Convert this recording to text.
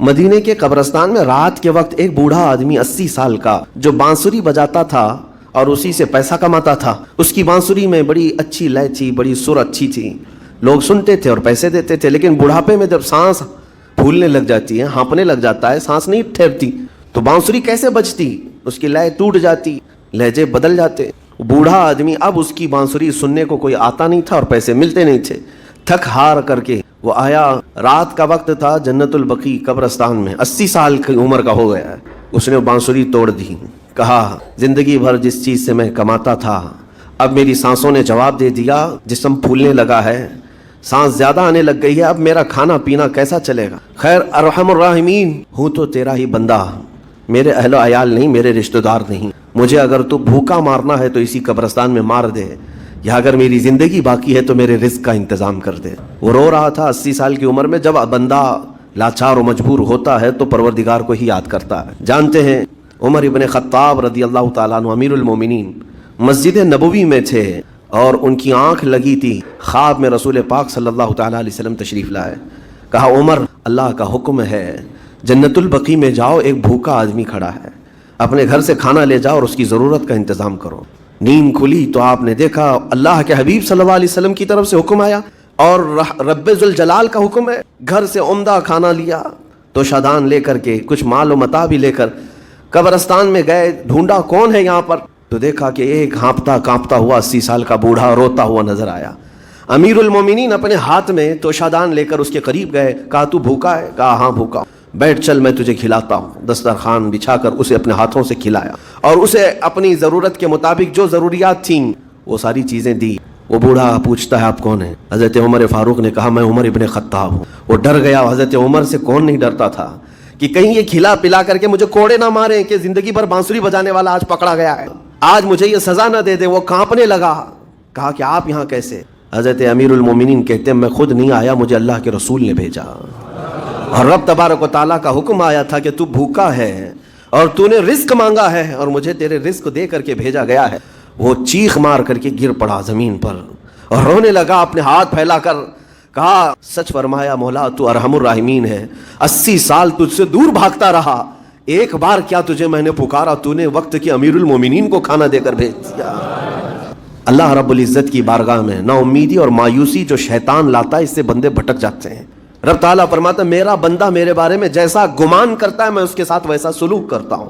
مدینے کے قبرستان میں رات کے وقت ایک بوڑھا آدمی 80 سال کا جو بانسری بجاتا تھا اور اسی سے پیسہ کماتا تھا، اس کی بانسری میں بڑی اچھی لے تھی، بڑی سر اچھی تھی، لوگ سنتے تھے اور پیسے دیتے تھے، لیکن بڑھاپے میں جب سانس پھولنے لگ جاتی ہے، ہانپنے لگ جاتا ہے، سانس نہیں ٹھہرتی تو بانسری کیسے بجتی، اس کی لے ٹوٹ جاتی، لہجے بدل جاتے۔ بوڑھا آدمی اب اس کی بانسری سننے کو کوئی آتا نہیں تھا اور پیسے ملتے نہیں تھے، تھک ہار کر کے وہ آیا۔ رات کا وقت تھا، جنت البقیع قبرستان میں، 80 سال کی عمر کا ہو گیا ہے۔ اس نے بانسری توڑ دی، کہا زندگی بھر جس چیز سے میں کماتا تھا اب میری سانسوں نے جواب دے دیا، جسم پھولنے لگا ہے، سانس زیادہ آنے لگ گئی ہے، اب میرا کھانا پینا کیسا چلے گا؟ خیر ارحم الراحمین، ہوں تو تیرا ہی بندہ، میرے اہل و عیال نہیں، میرے رشتہ دار نہیں، مجھے اگر تو بھوکا مارنا ہے تو اسی قبرستان میں مار دے، یا اگر میری زندگی باقی ہے تو میرے رزق کا انتظام کر دے۔ وہ رو رہا تھا 80 سال کی عمر میں۔ جب بندہ لاچار و مجبور ہوتا ہے تو پروردگار کو ہی یاد کرتا ہے۔ جانتے ہیں عمر ابن خطاب رضی اللہ تعالیٰ عنہ امیر المومنین مسجد نبوی میں تھے اور ان کی آنکھ لگی تھی، خواب میں رسول پاک صلی اللہ تعالیٰ علیہ وسلم تشریف لائے۔ کہا عمر، اللہ کا حکم ہے جنت البقیع میں جاؤ، ایک بھوکا آدمی کھڑا ہے، اپنے گھر سے کھانا لے جاؤ اور اس کی ضرورت کا انتظام کرو۔ نیند کھلی تو آپ نے دیکھا اللہ کے حبیب صلی اللہ علیہ وسلم کی طرف سے حکم آیا اور رب ذوالجلال کا حکم ہے، گھر سے عمدہ کھانا لیا تو شادان لے کر کے کچھ مال و متاع بھی لے کر قبرستان میں گئے، ڈھونڈا کون ہے یہاں پر، تو دیکھا کہ ایک ہانپتا کانپتا ہوا 80 سال کا بوڑھا روتا ہوا نظر آیا۔ امیر المومنین اپنے ہاتھ میں توشادان لے کر اس کے قریب گئے، کہا تو بھوکا ہے؟ کہا ہاں بھوکا ہوں۔ بیٹھ چل میں تجھے کھلاتا ہوں۔ دسترخوان بچھا کر اسے اپنے ہاتھوں سے کھلایا اور اسے اپنی ضرورت کے مطابق جو ضروریات تھیں وہ ساری چیزیں دی۔ وہ بوڑھا پوچھتا ہے آپ کون ہیں؟ حضرت عمر فاروق نے کہا میں عمر ابن خطاب ہوں۔ وہ ڈر گیا، حضرت عمر سے کون نہیں ڈرتا تھا کہ کہیں یہ کھلا پلا کر کے مجھے کوڑے نہ ماریں کہ زندگی بھر بانسری بجانے والا آج پکڑا گیا ہے، آج مجھے یہ سزا نہ دے دے۔ وہ کانپنے لگا، کہا کہ آپ یہاں کیسے؟ حضرت امیر المومنین کہتے ہیں میں خود نہیں آیا، مجھے اللہ کے رسول نے بھیجا، اور رب تبارک و تعالیٰ کا حکم آیا تھا کہ تو بھوکا ہے اور تو نے رزق مانگا ہے اور مجھے تیرے رزق دے کر کے بھیجا گیا ہے۔ وہ چیخ مار کر کے گر پڑا زمین پر اور رونے لگا، اپنے ہاتھ پھیلا کر کہا سچ فرمایا مولا، تو ارحم الراحمین ہے، 80 سال تجھ سے دور بھاگتا رہا، ایک بار کیا تجھے میں نے پکارا، تو نے وقت کے امیر المومنین کو کھانا دے کر بھیج دیا۔ اللہ رب العزت کی بارگاہ میں نا امیدی اور مایوسی جو شیطان لاتا ہے، اس سے بندے بھٹک جاتے ہیں۔ رب تعالیٰ فرماتا ہے میرا بندہ میرے بارے میں جیسا گمان کرتا ہے میں اس کے ساتھ ویسا سلوک کرتا ہوں۔